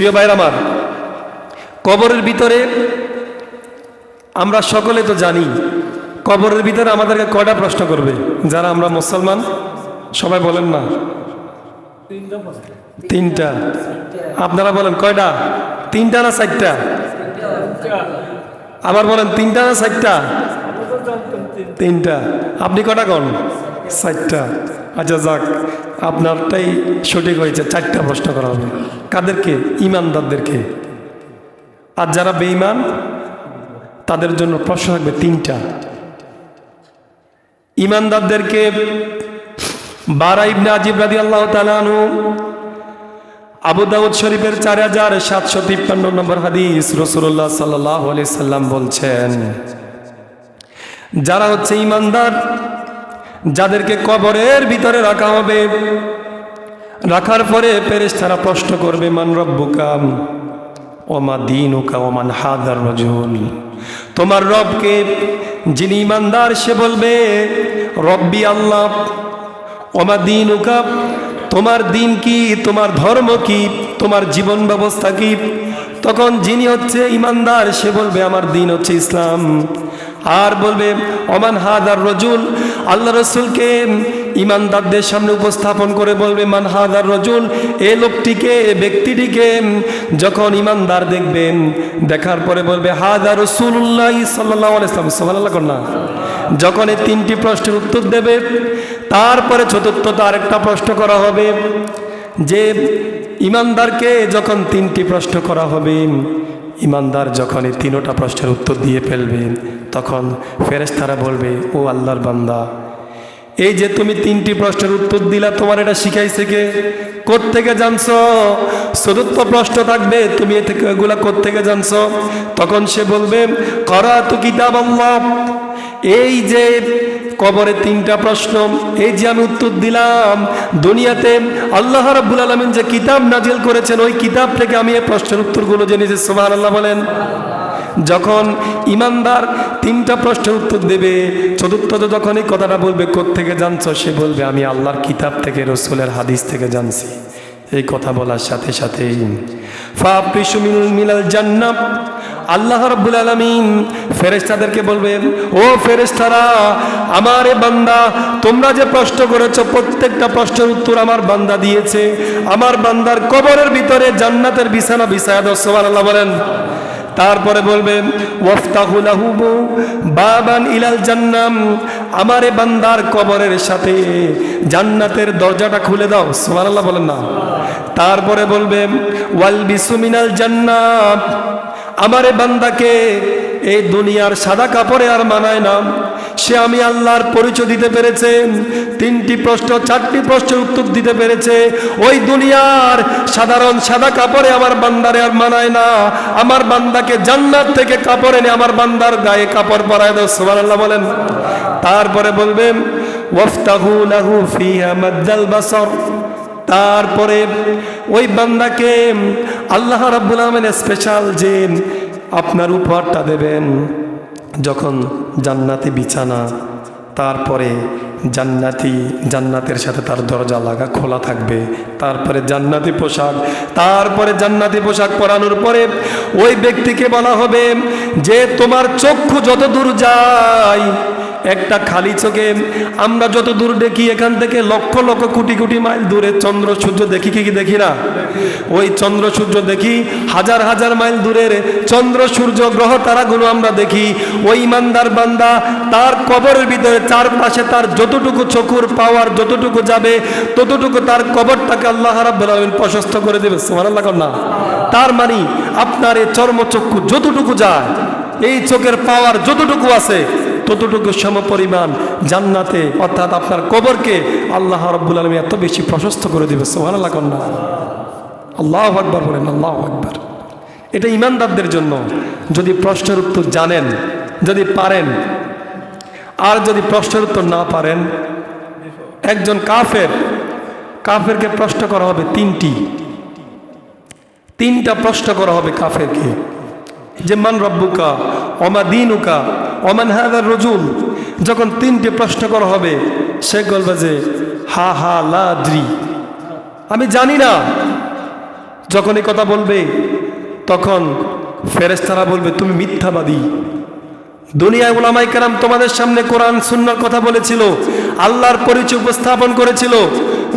প্রিয় ভাইরা আমার, কবরের ভিতরে আমরা সকলে তো জানি কবরের ভিতরে আমাদেরকে কয়টা প্রশ্ন করবে? যারা আমরা মুসলমান সবাই বলেন না, তিনটা। আপনারা বলেন কয়টা? তিনটা না চারটা? আবার বলেন তিনটা না চারটা? তিনটা। আপনি কটা কোন? চারটা। আচ্ছা যাক, আপনারটাই সঠিক হয়েছে, চারটা প্রশ্ন করা হবে। কাদেরকে? ইমানদারদেরকে। আর যারা বেঈমান তাদের জন্য প্রশ্ন থাকবে তিনটা। ইমানদারদেরকে বারা ইবনে আজিব রাদিয়াল্লাহু তাআলা আনহু, আবু দাউদ শরীফের 4753 নম্বর হাদিস, রাসূলুল্লাহ সাল্লাল্লাহু আলাইহি সাল্লাম বলছেন, যারা হচ্ছে ইমানদার, যাদেরকে কবরের ভিতরে রাখা হবে, রাখার পরে ফেরেশতারা প্রশ্ন করবে, মান রব্বুকা ওমা দীনুকা ওমান হাদার রাজুল। তোমার রবকে? যিনি ইমানদার সে বলবে রব্বি আল্লাহ। ওমা দীনুকা, তোমার দিন কি, তোমার ধর্ম কি, তোমার জীবন ব্যবস্থা কি? তখন যিনি হচ্ছে ইমানদার সে বলবে আমার দিন হচ্ছে ইসলাম। আর বলবে ওমান হাদার রাজুল, আল্লাহ রাসূলকে ইমানদারদের সামনে উপস্থাপন করে বলবে মান হাদার রাজুল, এই লোকটিকে, ব্যক্তিটিকে। যখন ইমানদার দেখবেন, দেখার পরে বলবে হাদা রাসূলুল্লাহ সাল্লাল্লাহু আলাইহি ওয়াসাল্লাম। সুবহানাল্লাহ কর না। যখন এই তিনটি প্রশ্নের উত্তর দেবে, তারপরে চতুর্থত আরেকটা প্রশ্ন করা হবে, যে ইমানদারকে যখন তিনটি প্রশ্ন করা হবে, ইমানদার যখন এই তিনটা প্রশ্নের উত্তর দিয়ে ফেলবে, তখন ফেরেশতারা বলবে ও আল্লাহর বান্দা, এই যে তুমি তিনটি প্রশ্নের উত্তর দিলা, তোমার এটা শিখাইছে কে? কোত্থেকে জানছো? চতুর্থ প্রশ্ন থাকবে, তুমি এ থেকে এগুলা কোত্থেকে জানছো? তখন সে বলবে করাতু কিতাব আল্লাহ। এই যে কবরে তিনটা প্রশ্ন, এই যে আমি উত্তর দিলাম, দুনিয়াতে আল্লাহ রাব্বুল আলামিন যে কিতাব নাজিল করেছেন, ওই কিতাব থেকে আমি এই প্রশ্নের উত্তরগুলো জেনেছি। সুবহানাল্লাহ বলেন। যখন ইমানদার তিনটা প্রশ্নের উত্তর দেবে, চতুর্থত যখন এই কথাটা বলবে কোত্থেকে জানছো, সে বলবে আমি আল্লাহর কিতাব থেকে, রাসূলের হাদিস থেকে জানছি। এই কথা বলার সাথে সাথেই ফাফরিশু মিনাল জান্নাহ, আল্লাহ রাব্বুল আলামিন ফেরেশতাদেরকে বলবে ও ফেরেশতারা, আমার এ বান্দা, তোমরা যে প্রশ্ন করেছো প্রত্যেকটা প্রশ্নের উত্তর আমার বান্দা দিয়েছে। আমার বান্দার কবরের ভিতরে জান্নাতের বিছানা বিছায়া দাও। সুবহানাল্লাহ বলেন। তারপরে বলবে ওয়াফতাহু লাহু বাবান ইলাল জান্নাম, আমারে বান্দার কবরের সাথে জান্নাতের দরজাটা খুলে দাও। সুবহানাল্লাহ বলেন না। তারপরে বলবে ওয়ালবিসু মিনাল জান্নাহ, আমারে বান্দাকে এই দুনিয়ার সাদা কাপড়ে আর মানায় না, সে আমি আল্লাহর পরিচয় দিতে পেরেছে, তিনটি প্রশ্ন, চারটি প্রশ্নের উত্তর দিতে পেরেছে, ওই দুনিয়ার সাধারণ সাদা কাপড়ে আমার বান্দারে আর মানায় না। আমার বান্দাকে জান্নাত থেকে কাপড় এনে আমার বান্দার গায়ে কাপড় পরায় দাও। সুবহানাল্লাহ বলেন। তারপরে বলবেন ওয়াফতাহু লাহু ফিহা মাদ্দাল বাসর, তারপরে ওই বান্দাকে আল্লাহ রাব্বুল আলামিন স্পেশাল যে আপনার উপহারটা দেবেন, যখন জান্নাতি বিছানা, তারপরে জান্নাতের সাথে তার দরজা লাগা খোলা থাকবে, তারপরে জান্নাতি পোশাক, তারপরে জান্নাতি পোশাক পরানোর পরে ওই ব্যক্তিকে বলা হবে যে তোমার চক্ষু যত দূর যায়, একটা খালি চোখে আমরা যত দূর দেখি, এখান থেকে লক্ষ লক্ষ কোটি কোটি মাইল দূরে চন্দ্র সূর্য দেখি কি দেখি না? ওই চন্দ্র সূর্য দেখি, হাজার হাজার মাইল দূরের চন্দ্র সূর্য গ্রহ তারাগুলো আমরা দেখি। ওই ইমানদার বান্দা তার কবরের ভিতরে চারপাশে তার যতটুকু চোখের পাওয়ার যতটুকু যাবে, ততটুকু তার কবরটাকে আল্লাহ রাব্বুল আলামিন প্রশস্ত করে দেবে। সুবহানাল্লাহ না। তার মানে আপনার এই চর্মচক্ষু যতটুকু যায়, এই চোখের পাওয়ার যতটুকু আছে, ততটুকু সমপরিমাণ জান্নাতে, অর্থাৎ আপনার কবরকে আল্লাহ রাব্বুল আলামিন এত বেশি প্রশস্ত করে দিবে। সুবহানাল্লাহ না। আল্লাহু আকবার বলেন, আল্লাহু আকবার। এটা ইমানদারদের জন্য। যদি প্রশ্নের উত্তর জানেন, যদি পারেন, আর যদি প্রশ্নের উত্তর না পারেন, একজন কাফেরকে প্রশ্ন করা হবে তিনটা প্রশ্ন করা হবে কাফেরকে, যে মান রব্বুকা ওমা দীনুকা ওমান হাদার রাজুল। যখন তিনটি প্রশ্ন করা হবে, সে বলবে যে হা লা আদ্রি, আমি জানি না। যখন এই কথা বলবে তখন ফেরেশতারা বলবে তুমি মিথ্যাবাদী। দুনিয়ায় উলামায়ে কেরাম তোমাদের সামনে কোরআন সুন্নাহর কথা বলেছিল, আল্লাহর পরিচয় উপস্থাপন করেছিল,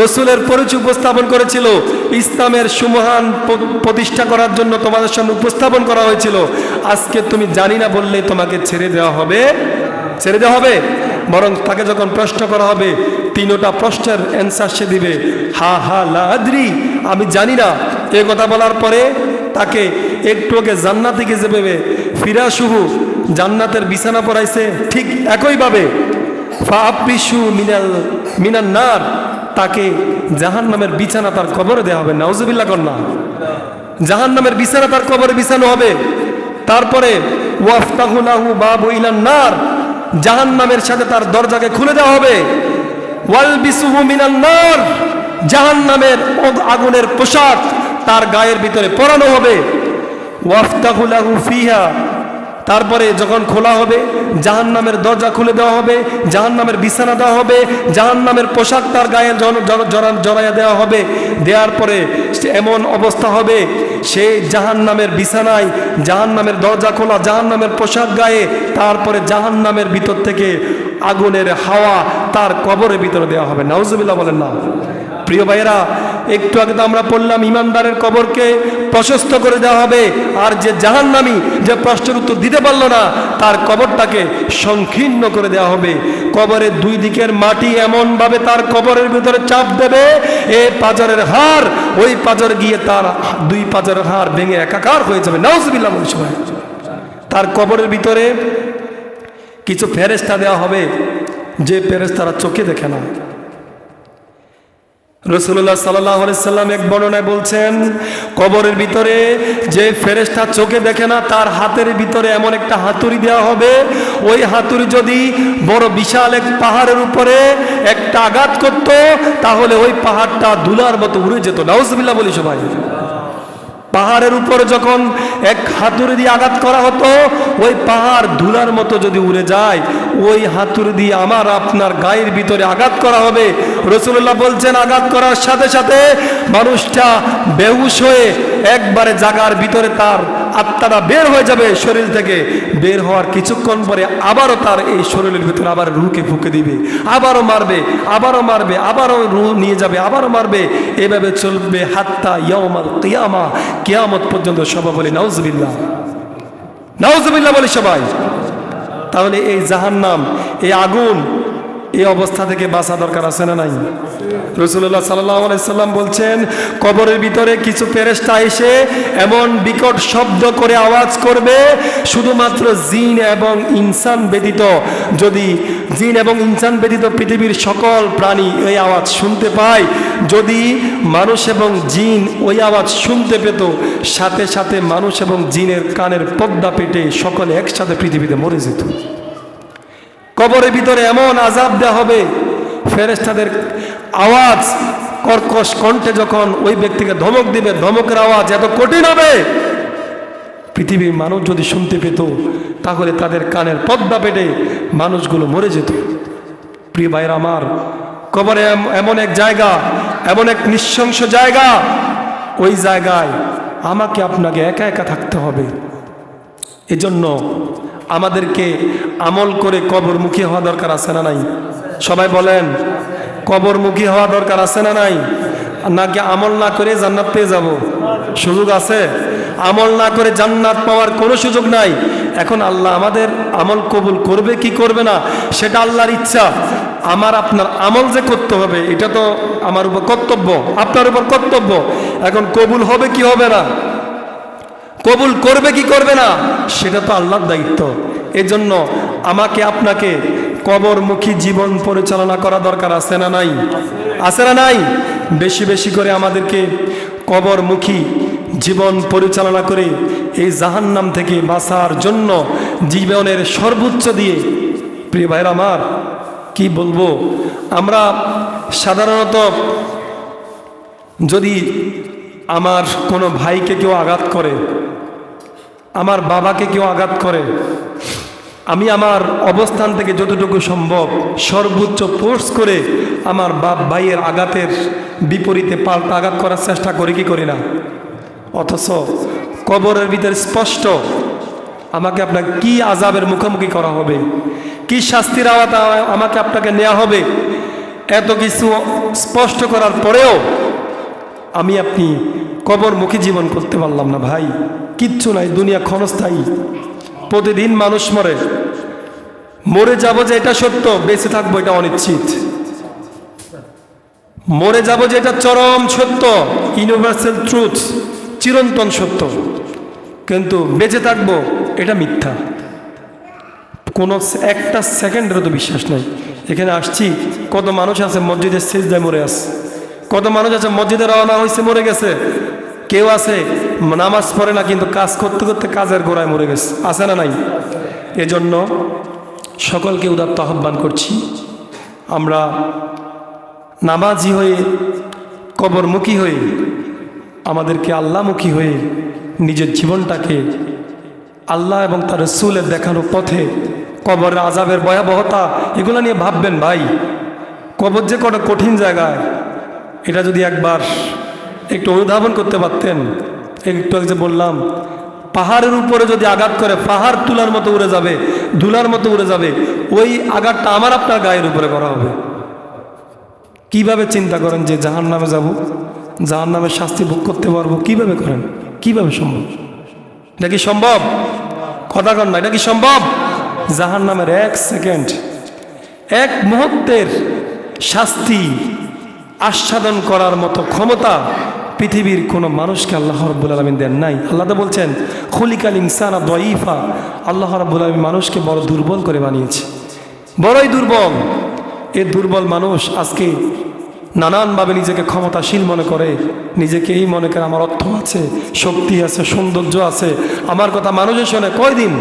রসুলের পরিচয় উপস্থাপন করেছিল, ইসলামের সুমহান প্রতিষ্ঠা করার জন্য তোমাদের সামনে উপস্থাপন করা হয়েছিল। আজকে তুমি জানি না বললে তোমাকে ছেড়ে দেওয়া হবে? ছেড়ে দেওয়া হবে? বরং তাকে যখন প্রশ্ন করা হবে, তিনটা প্রশ্নের অ্যান্সার সে দিবে, হা হা লা আদরি, আমি জানি না। এই কথা বলার পরে তাকে একটু আগে জান্নাতে গিয়ে যাবে, ফিরাসুহু, জান্নাতের বিছানা পড়াইছে, ঠিক একইভাবে ফাআফরিশু মিনান নার, তাকে জাহান্নামের বিছানা তার কবরে দেওয়া হবে। নাউজুবিল্লাহ কন্যা। জাহান্নামের বিছানা তার কবরে বিছানো হবে। তারপরে ওয়াফতাহু লাহু বাবু ইলান নার, জাহান্নামের সাথে তার দরজাকে খুলে দেওয়া হবে। ওয়ালবিসুহু মিনান নার, জাহান্নামের আগুনের পোশাক তার গায়ের ভিতরে পরানো হবে। ওয়াফতাহু লাহু ফিহা, তারপরে যখন খোলা হবে জাহান্নামের দরজা খুলে দেওয়া হবে, জাহান্নামের বিছানা দেওয়া হবে, জাহান্নামের পোশাক তার গায়ে জড়াইয়া দেওয়া হবে। দেওয়ার পরে এমন অবস্থা হবে, সে জাহান্নামের বিছানায়, জাহান্নামের দরজা খোলা, জাহান্নামের পোশাক গায়ে, তারপরে জাহান্নামের ভিতর থেকে আগুনের হাওয়া তার কবরের ভিতরে দেওয়া হবে। নাউজুবিল্লাহ বলেন না। প্রিয় ভাইয়েরা, একটু আগে তো আমরা পড়লাম ইমানদারের কবরকে প্রশস্ত করে দেওয়া হবে, আর যে জাহান্নামী, যে প্রশ্নের উত্তর দিতে পারল না, তার কবরটাকে সংকীর্ণ করে দেওয়া হবে। কবরের দুই দিকের মাটি এমনভাবে তার কবরের ভিতরে চাপ দেবে, এ পাঁজরের হাড় ওই পাঁজর গিয়ে তার দুই পাঁজরের হাড় ভেঙে একাকার হয়ে যাবে। নাউজুবিল্লাহ বলে সবাই। তার কবরের ভিতরে কিছু ফেরেশতা দেওয়া হবে, যে ফেরেশতারা চোখে দেখে না। রাসূলুল্লাহ সাল্লাল্লাহু আলাইহি সাল্লাম এক বর্ণনায় বলছেন, কবরের ভিতরে যে ফেরেশতা চোখে দেখে না, তার হাতের ভিতরে এমন একটা হাতুড়ি দেওয়া হবে, ওই হাতুড়ি যদি বড় বিশাল এক পাহাড়ের উপরে একটা আঘাত করত, তাহলে ওই পাহাড়টা ধুলার মতো উড়ে যেত। নাউজুবিল্লাহ বলি সবাই। পাহাড়ের উপরে যখন এক হাতুড়ি দিয়ে আঘাত করা হতো, ওই পাহাড় ধুলার মতো যদি উড়ে যায়, ওই হাতুড়ি দিয়ে আমার আপনার গায়ের ভিতরে আঘাত করা হবে। রাসূলুল্লাহ বলছেন, আঘাত করার সাথে সাথে মানুষটা বেহুশ হয়ে একবারে জায়গার ভিতরে তার আত্মাটা বের হয়ে যাবে শরীর থেকে। বের হওয়ার কিছুক্ষণ পরে আবারও তার এই শরীরের ভিতরে আবার রুহকে ফুঁকে দিবে, আবারও মারবে, আবারও মারবে, আবারও রুহ নিয়ে যাবে, আবারও মারবে। এভাবে চলবে হাত্তা ইয়াউমাল কিয়ামা, কিয়ামত পর্যন্ত। সবাই বলি নাউজুবিল্লাহ, নাউজুবিল্লাহ বলি সবাই। তাহলে এই জাহান্নাম, এই আগুন, এই অবস্থা থেকে বাঁচা দরকার আছে না নাই? রাসূলুল্লাহ সাল্লাল্লাহু আলাইহি সাল্লাম বলছেন, কবরের ভিতরে কিছু ফেরেশতা এসে এমন বিকট শব্দ করে আওয়াজ করবে, শুধুমাত্র জিন এবং ইনসান ব্যতীত, যদি জিন এবং ইনসান ব্যতীত পৃথিবীর সকল প্রাণী এই আওয়াজ শুনতে পায়, যদি মানুষ এবং জিন ওই আওয়াজ শুনতে পেত, সাথে সাথে মানুষ এবং জিনের কানের পর্দা পেটে সকলে একসাথে পৃথিবীতে মরে যেত। কবরের ভিতরে এমন আযাব দেওয়া হবে, ফেরেশতাদের আওয়াজ কর্কশ কণ্ঠে যখন ওই ব্যক্তিকে ধমক দিবে, ধমকের আওয়াজ এত কঠিন হবে, পৃথিবীর মানুষ যদি শুনতে পেত, তাহলে তাদের কানের পর্দা পেটে মানুষগুলো মরে যেত। প্রিয় ভাইরা আমার, কবরে এমন এক জায়গা, এমন এক নৃশংস জায়গা, ওই জায়গায় আমাকে আপনাকে একা একা থাকতে হবে। এজন্য আমাদেরকে আমল করে কবরমুখী হওয়া দরকার আছে না নাই? সবাই বলেন, কবরমুখী হওয়া দরকার আছে না নাই? নাকি আমল না করে জান্নাত পেয়ে যাব? সুযোগ আছে? আমল না করে জান্নাত পাওয়ার কোনো সুযোগ নাই। এখন আল্লাহ আমাদের আমল কবুল করবে কি করবে না, সেটা আল্লাহর ইচ্ছা। আমার আপনার আমল যে করতে হবে, এটা তো আমার উপর কর্তব্য, আপনার উপর কর্তব্য। এখন কবুল হবে কি হবে না, কবুল করবে কি করবে না, সেটা তো আল্লাহর দায়িত্ব। এজন্য আমাকে আপনাকে কবরমুখী জীবন পরিচালনা করা দরকার আছে না নাই? আছে না নাই? বেশি বেশি করে আমাদেরকে কবরমুখী জীবন পরিচালনা করে এই জাহান্নাম থেকে বাঁচার জন্য জীবনের সর্বোচ্চ দিয়ে, প্রিয় ভাইরা আমার, কি বলবো, আমরা সাধারণত যদি আমার কোনো ভাইকে কেউ আঘাত করে, আমার বাবাকে কেউ আঘাত করে, আমি আমার অবস্থান থেকে যতটুকু সম্ভব সর্বোচ্চ ফোর্স করে আমার ভাইয়ের আঘাতের বিপরীতে পাল্টা আঘাত করার চেষ্টা করি কি করি না? অথচ কবরের ভিতরে স্পষ্ট আমাকে আপনাকে কি আযাবের মুখোমুখি করা হবে, কি শাস্তির আওতায় আমাকে আপনাকে নেওয়া হবে, এত কিছু স্পষ্ট করার পরেও আমি আপনি কবরমুখী জীবন করতে পারলাম না ভাই। কিচ্ছু নাই, দুনিয়া ক্ষণস্থায়ী, প্রতিদিন মানুষ মরে, মরে যাব যে এটা সত্য, বেঁচে থাকবো এটা অনিশ্চিত। মরে যাব যে এটা চরম সত্য, ইউনিভার্সাল ট্রুথ, চিরন্তন সত্য, কিন্তু বেঁচে থাকবো এটা মিথ্যা। কোনো একটা সেকেন্ডেরও তো বিশ্বাস নাই। এখানে আসছি, কত মানুষ আছে মসজিদের সিজদায় মরে আছে, কত মানুষ আছে মসজিদে রওনা হয়েছে মরে গেছে, কেউ আছে নামাজ পড়ে না কিন্তু কাজ করতে করতে কাজের গোড়ায় মরে গেছে, আছে না নাই? এজন্য সকলকে উদাত্ত আহ্বান করছি, আমরা নামাজি হয়ে, কবরমুখী হয়ে, আমাদেরকে আল্লাহমুখী হয়ে নিজের জীবনটাকে আল্লাহ এবং তার রাসূলের দেখানো পথে, কবরের আযাবের ভয়াবহতা এগুলো নিয়ে ভাববেন ভাই। কবর যে কত কঠিন জায়গায়, এটা যদি একবার একটু অনুধাবন করতে পারতেন। একটু আগে যে বললাম, পাহাড়ের উপরে যদি আঘাত করে পাহাড় তুলার মতো উড়ে যাবে, ধুলার মতো উড়ে যাবে, ওই আঘাতটা আমার আপনার গায়ের উপরে করা হবে। কিভাবে চিন্তা করেন যে জাহান্নামে যাব, জাহান্নামের শাস্তি ভোগ করতে পারবো, কিভাবে করেন? কিভাবে সম্ভব? এটা কি সম্ভব? কথা কন না, এটা কি সম্ভব? জাহান্নামের এক সেকেন্ড, এক মুহূর্তের শাস্তি আস্বাদন করার মতো ক্ষমতা পৃথিবীর কোনো মানুষকে আল্লাহ রাব্বুল আলামিন দেন নাই। আল্লাহ তো বলছেন খুলিকাল ইনসানা দাঈফা, আল্লাহ রাব্বুল আলামিন মানুষকে বড় দুর্বল করে বানিয়েছে, বড়ই দুর্বল। এই দুর্বল মানুষ আজকে নানানভাবে নিজেকে ক্ষমতাশীল মনে করে, নিজেকে এই মনে করে আমার অর্থ আছে, শক্তি আছে, সৌন্দর্য আছে, আমার কথা মানুষের শোনে। কয়দিন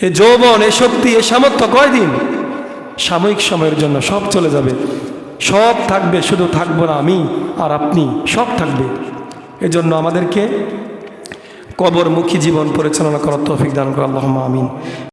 এই যৌবন, এই শক্তি, এই সামর্থ্য কয়দিন? সাময়িক সময়ের জন্য সব চলে যাবে, সব থাকবে, শুধু থাকবো না আমি আর আপনি, সব থাকবে। এজন্য আমাদেরকে কবরমুখী জীবন পরিচালনা করার তৌফিক দান করুন, আল্লাহুম্মা আমিন।